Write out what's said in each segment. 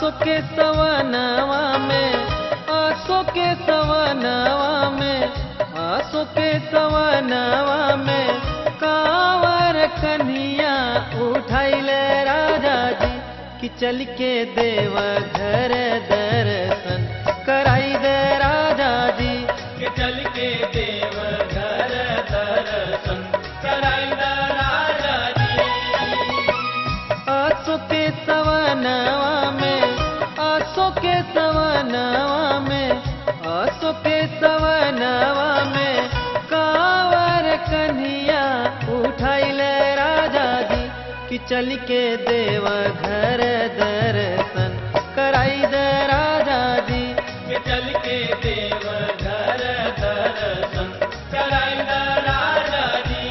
आसो के सवनवा में, आसो के सवनवा में, आसो के सवनवा में कांवर कन्हिया उठाइले राजा जी कि चल के देव घर दर्शन कराई दे राजा जी कि चल के देव घर दर्शन कराई दे राजा जी। आसो के सवनवा में, आसो के सवनवा में, आसो के सवनवा में कांवर कन्हिया उठाइले राजा जी कि चल के देव घर दर्शन कराई दे राजा जी कि चल के देव घर दर्शन कराई दे राजा जी।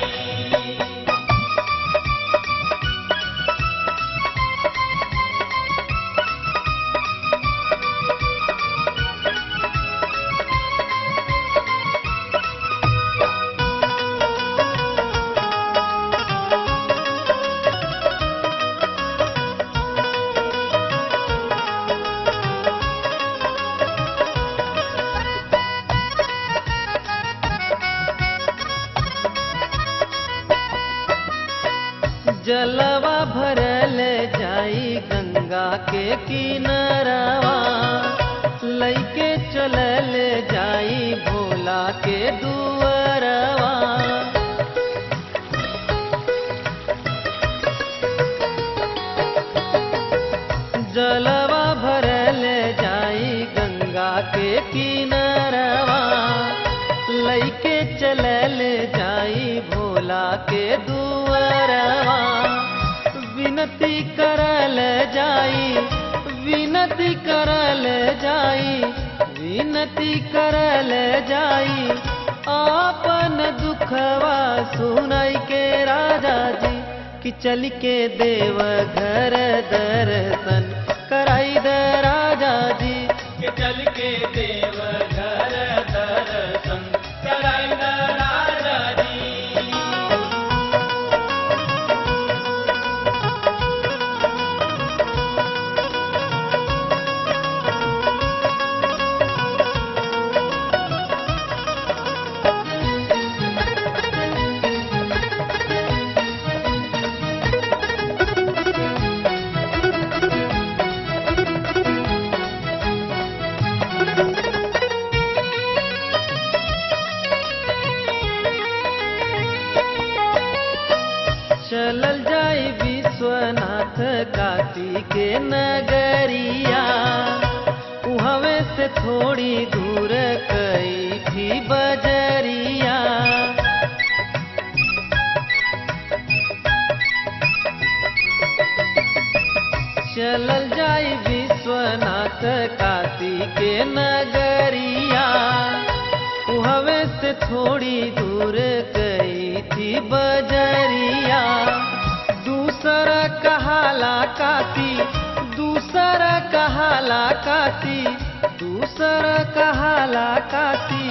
जलवा भरल जाई गंगा के किनारवा, लइके चलल जाई भोला के दुअरवा। जलवा भरल जाई गंगा के किनारवा, लइके चलल जाई भोला के दुअरवा। विनती करल जाई, विनती करल जाई, विनती करल जाई आपन दुखवा सुनाई के राजा जी कि चल के देव घर दर्शन कराई दे राजा जी कि चल के देव घर दर्शन कराई दे राजा जी। चलल जाई विश्वनाथ काशी के नगरिया, उहवे से थोड़ी दूर कई थी बजरिया। चलल जाई विश्वनाथ काशी के नगरिया, उहवे से थोड़ी दूर गई थी बजरिया। दूसरा कहाला काशी, दूसरा कहाला काशी, दूसरा कहाला काशी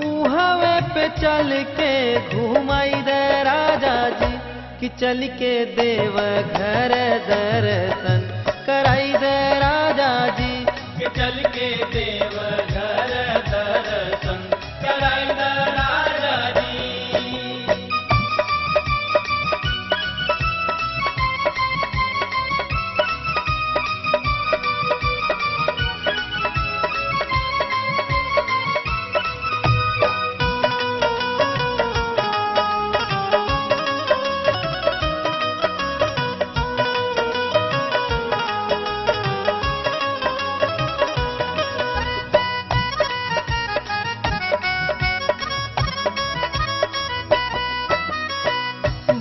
उहवे पे चल के घुमाई दे राजा जी कि चल के देव घर दर्शन कराई दे राजा जी कि चल के देव घर दर्शन कराई दे राजा जी।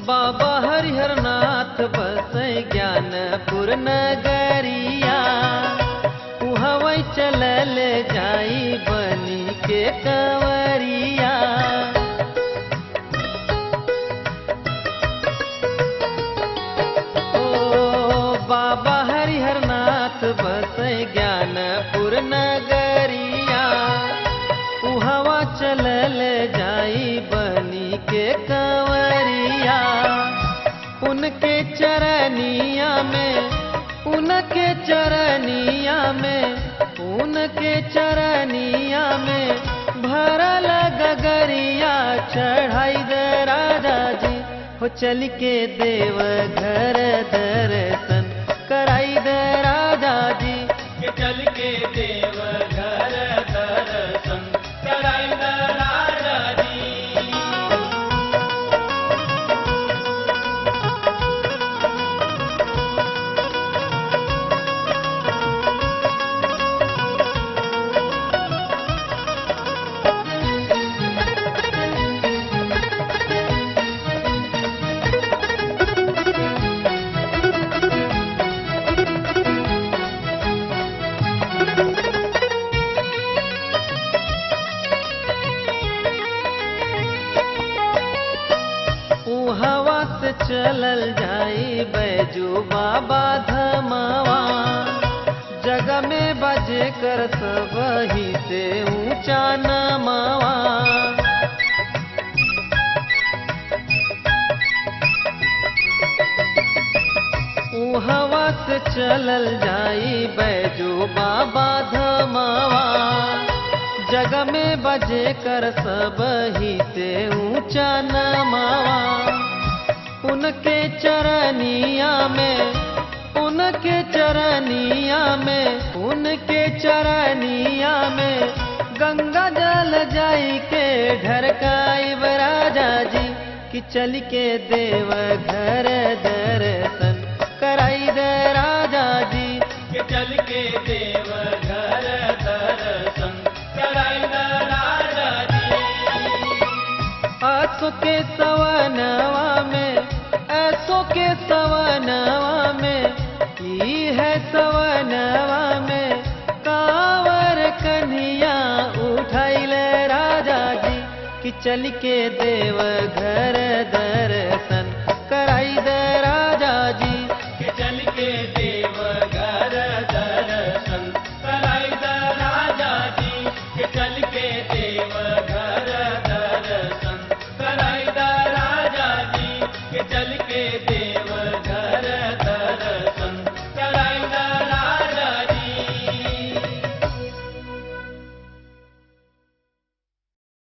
बाबा हरिहरनाथ बसै ज्ञानपुर नगरिया, उहवै चलल जाई बनी के कंवरिया। ओ बाबा हरिहरनाथ बसै ज्ञानपुर नगरिया, उहवा चलल जाई बनी के कंवरिया। उनके चरनिया में, उनके चरनिया में भरल गगरिया चढ़ाई दे राजा जी हो चल के देव घर दर्शन कराई दे राजा जी के चल के देव घर दर्शन कराई द राजा जी। हवा से चलल जाई बैजू बाबा धमावा जग में बजे कर सब ही से ऊंचा नमावा। हवा से चलल जाई बैजू बाबा धमावा जग में बजे कर सब ही से ऊंचा नमावा। उनके चरनिया में गंगा जल जाई के ढरकाई राजा जी कि चल के देव घर दर्शन कराई दे राजा जी के चल के देव घर दर्शन कराई द राजा जी। आसो के सवनवा में की है सवनवा में कांवर कन्हिया उठाइल राजा जी कि चल के देव घर दर्शन कराई दे राजा जी के चल के